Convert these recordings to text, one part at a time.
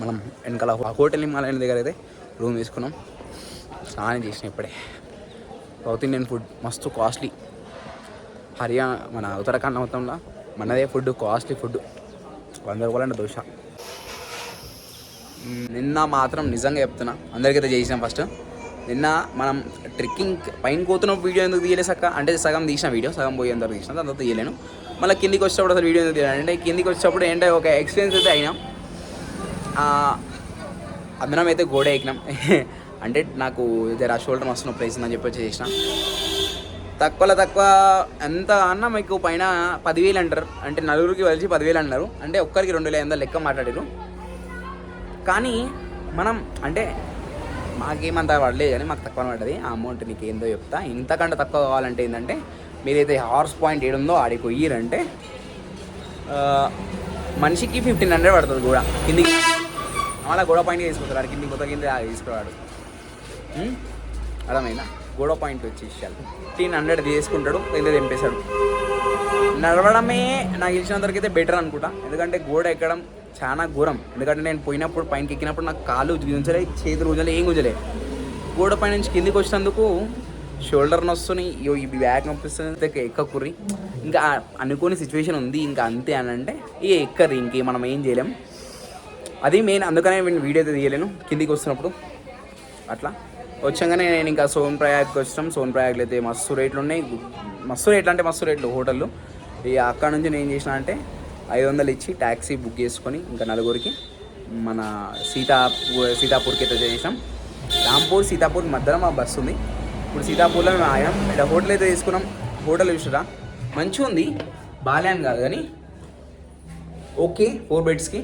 మనం వెనకాల hotel Himalayan దగ్గర అయితే రూమ్ తీసుకున్నాం. స్నానం చేసినాం ఇప్పుడే. సౌత్ ఇండియన్ ఫుడ్ మస్తు కాస్ట్లీ. హర్యానా మన ఉత్తరాఖండ్ మొత్తంలో మనదే ఫుడ్ కాస్ట్లీ ఫుడ్. 100 రూపాయలంటే దోశ. నిన్న మాత్రం నిజంగా చెప్తున్నా, అందరికైతే చేసినాం. ఫస్ట్ నిన్న మనం ట్రెక్కింగ్ పైన పోతున్న వీడియో ఎందుకు తీయలేసక్క అంటే సగం తీసిన వీడియో, సగం పోయేంత వరకు తీసిన, దాని తర్వాత తీయలేను. మళ్ళీ కిందికి వచ్చేటప్పుడు అసలు వీడియో ఎందుకు తీయాలి అంటే కిందికి వచ్చేటప్పుడు ఏంటంటే ఒక ఎక్స్పీరియన్స్ అయితే అయినాం. అందరం అయితే గోడ ఎక్కినాం. అంటే నాకు జర షోల్డర్ మస్తు ప్లేస్ ఉందని చెప్పి చేసిన. తక్కువలో తక్కువ ఎంత అన్నా మీకు పైన 10,000 అంటారు. అంటే నలుగురికి కలిసి 10,000 అన్నారు. అంటే ఒక్కరికి 2,500 లెక్క మాట్లాడారు. కానీ మనం అంటే మాకేమంత పడలేదు కానీ మాకు తక్కువ పడ్డది. ఆ అమౌంట్ నీకు ఏందో చెప్తా. ఇంతకంటే తక్కువ కావాలంటే ఏంటంటే మీరైతే హార్స్ పాయింట్ ఏడుందో ఆడికి పోయిరంటే మనిషికి 1,500 పడుతుంది కూడా. కిందికి అలా గోడ పాయింట్ తీసుకుంటారు. కింది కొత్త కింద తీసుకురాడు. అర్థమైందా? గోడ పాయింట్ వచ్చి ఇష్టాలు 1,500 తీసుకుంటాడు, లేదా తెంపేశాడు. నడవడమే నాకు ఇచ్చినంతవరకు అయితే బెటర్ అనుకుంటా. ఎందుకంటే గోడ ఎక్కడం చాలా ఘోరం. ఎందుకంటే నేను పోయినప్పుడు పైనకి ఎక్కినప్పుడు నాకు కాలు గుంజలే, చేతులు గుంజలే, ఏం గుంజలే. గోడ పై నుంచి కిందికి వచ్చినందుకు షోల్డర్ నొస్తున్నాయి, ఈ బ్యాక్ నొప్పిస్తుంది, ఎక్కకుర్రి. ఇంకా అనుకోని సిచ్యువేషన్ ఉంది, ఇంకా అంతే అని అంటే ఇక ఎక్కర్రి, ఇంక మనం ఏం చేయలేం. అది మెయిన్. అందుకనే వీడియో అయితే తీయలేను కిందికి వస్తున్నప్పుడు. అట్లా వచ్చాగానే నేను ఇంకా సోన్ప్రయాగ్కి వచ్చినాం. సోన్ప్రయాగ్లో అయితే మస్తు రేట్లు ఉన్నాయి. మస్తు రేట్లు అంటే మస్తు రేట్లు హోటళ్ళు. ఇక అక్కడ నుంచి నేను ఏం చేసిన అంటే 500 ఇచ్చి ట్యాక్సీ బుక్ చేసుకొని ఇంకా నలుగురికి మన సీతాపూర్కి అయితే చేసాం. రాంపూర్ సీతాపూర్ మధ్యలో మా బస్సు ఉంది. ఇప్పుడు సీతాపూర్లో మేము ఆగాం. ఇక్కడ హోటల్ అయితే తీసుకున్నాం. హోటల్ చూసారా, మంచిగా ఉంది, బాలే అని కాదు కానీ ఓకే. 4 బెడ్స్కి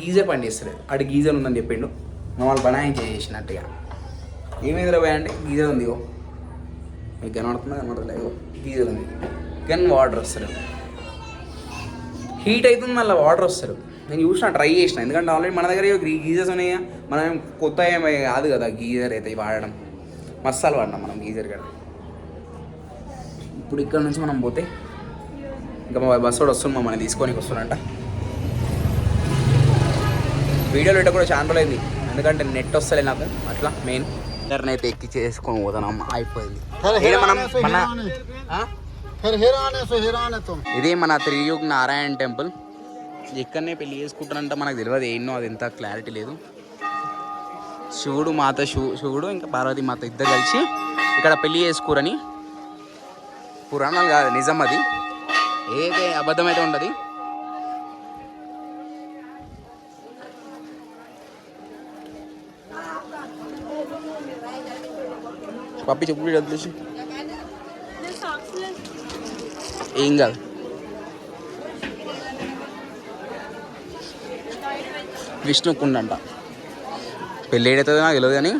గీజర్ పని చేస్తలేదు. అటు గీజర్ ఉందని చెప్పిండు. మమ్మల్ని బనాయి చేసినట్టుగా. ఏమైందిరా పోయా అంటే గీజర్ ఉంది. మీకు కనబడుతుందో గీజర్ ఉంది కానీ వాటర్ వస్తలేదు. హీట్ అవుతుంది, మళ్ళీ వాటర్ వస్తారు. నేను చూసిన, ట్రై చేసిన. ఎందుకంటే ఆల్రెడీ మన దగ్గర గీజర్స్ ఉన్నాయా, మనం కొత్త ఏమై కాదు కదా గీజర్ అయితే వాడడం. మసాలు వాడినాం మనం గీజర్ కదా. ఇప్పుడు ఇక్కడ నుంచి మనం పోతే ఇంకా మా బస్సు కూడా వస్తుంది, మమ్మల్ని తీసుకొని వస్తున్నట్ట. వీడియోలు పెట్ట కూడా చాలా రోజులైంది, ఎందుకంటే నెట్ వస్తలే నాకు. అట్లా మెయిన్ ఇంటర్నెట్ ఎక్కి చేసుకొని పోతున్నాం. అయిపోయింది. ఇది మన త్రియుగ్ నారాయణ టెంపుల్. ఇక్కడనే పెళ్లి చేసుకుంటారంట, మనకు తెలియదు ఏంటో, అది ఎంత క్లారిటీ లేదు. శివుడు ఇంకా పార్వతీ మాత ఇద్దరు కలిసి ఇక్కడ పెళ్లి చేసుకోరని పురాణాలు కాదు, నిజం. అది ఏదైతే అబద్ధమైతే ఉండదు. పప్పి చెప్పు వదిలేసి ఏం కాదు. విష్ణుకుండ అంట. పెళ్ళి ఏడవుతుందో నాకు తెలియదు కానీ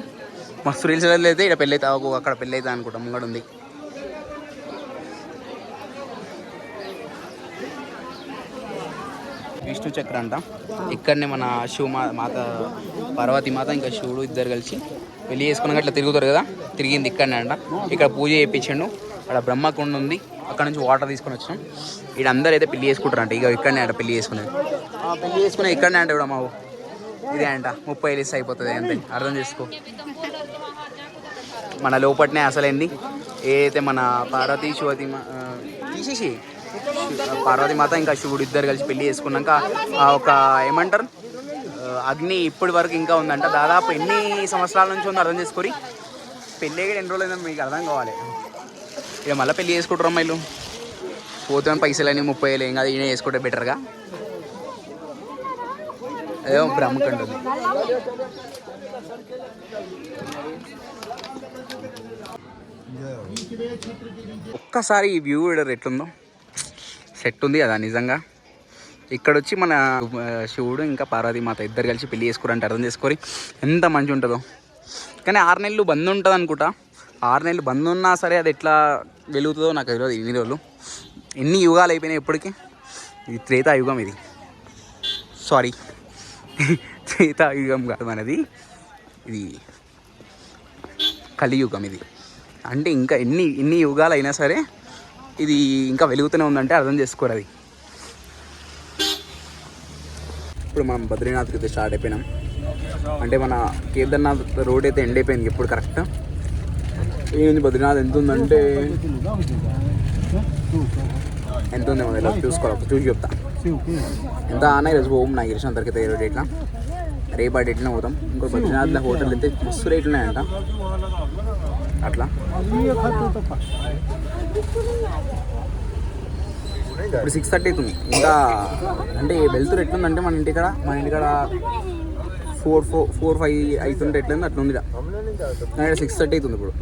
మస్తు రీల్స్ అయితే ఇక్కడ పెళ్ళి అవుతా, అక్కడ పెళ్ళి అవుతా అనుకుంటా. ముంగడు ఉంది. విష్ణు చక్ర అంట. ఇక్కడనే మన మాత పార్వతీ మాత ఇంకా శివుడు ఇద్దరు కలిసి పెళ్ళి చేసుకున్నాక అట్లా తిరుగుతారు కదా, తిరిగింది ఇక్కడనే అంట. ఇక్కడ పూజ చేయించండు. అక్కడ బ్రహ్మకుండ ఉంది, అక్కడ నుంచి వాటర్ తీసుకొని వచ్చినాం. ఇక్కడ అందరూ అయితే పెళ్లి చేసుకుంటారంట. ఇక ఇక్కడనే అంట పెళ్లి చేసుకునేది. పెళ్లి చేసుకునేది ఇక్కడనే అంట. కూడా మావు ఇదే అంట. 30 వేలు అయిపోతుంది అంతే, అర్థం చేసుకో. మన లోపట్నే అసలైంది ఏదైతే మన పార్వతీ తీసేసి పార్వతీ మాత ఇంకా శివుడు ఇద్దరు కలిసి పెళ్లి చేసుకున్నాక ఒక ఏమంటారు అగ్ని ఇప్పటి వరకు ఇంకా ఉందంట. దాదాపు ఎన్ని సంవత్సరాల నుంచి ఉందో అర్థం చేసుకొని. పెళ్ళి ఎన్ని రోజులు అయిందని మీకు అర్థం కావాలి. ఇక మళ్ళీ పెళ్ళి చేసుకుంటారు అమ్మాయిలు. పోతే పైసలని 30 వేలు ఏం కాదు, ఈయన చేసుకుంటే బెటర్గా. అదేమో బ్రహ్మకండ ఉంది. ఒక్కసారి ఈ వ్యూ ఎట్లుందో, సెట్ ఉంది కదా నిజంగా. ఇక్కడ వచ్చి మన శివుడు ఇంకా పార్వతీ మాత ఇద్దరు కలిసి పెళ్లి చేసుకోరంటే అర్థం చేసుకొని ఎంత మంచి ఉంటుందో. కానీ 6 నెలలు బంద్ ఉంటుంది అనుకుంటా. 6 నెలలు బంద్ ఉన్నా సరే అది ఎట్లా వెలుగుతుందో నాకు తెలియదు. ఇన్ని రోజులు ఎన్ని యుగాలు అయిపోయినాయి ఇప్పటికీ. ఇది త్రేతాయుగం. ఇది సారీ త్రేతాయుగం కాదు మనది, ఇది కలియుగం. ఇది అంటే ఇంకా ఎన్ని యుగాలు అయినా సరే ఇది ఇంకా వెలుగుతూనే ఉందంటే అర్థం చేసుకోరు. అది ఇప్పుడు మనం బద్రీనాథ్కి అయితే స్టార్ట్ అయిపోయినాం. అంటే మన కేదార్నాథ్ రోడ్ అయితే ఎండ్ అయిపోయింది ఇప్పుడు కరెక్ట్. ఏంది బద్రీనాథ్ ఎంత ఉందంటే ఎంత ఉంది మన చూసుకోవాలి, చూసి చెప్తా ఎంత అన్న. ఈరోజు హోమ్ నాకు తెలిసిన అందరికైతే ఏ రోడ్ ఎట్లా రేపు ఆ డేట్లోనే పోతాం. ఇంకో బద్రీనాథ్లో హోటల్ అయితే మస్తు రేట్లు ఉన్నాయంట అట్లా. ఇప్పుడు 6:30 అవుతుంది ఇంకా. అంటే వెళ్తురు ఎట్లుందంటే మన ఇంటికాడ 4-5 అవుతుంటే ఎట్లయింది అట్లా ఉంది. 6:30 అవుతుంది ఇప్పుడు.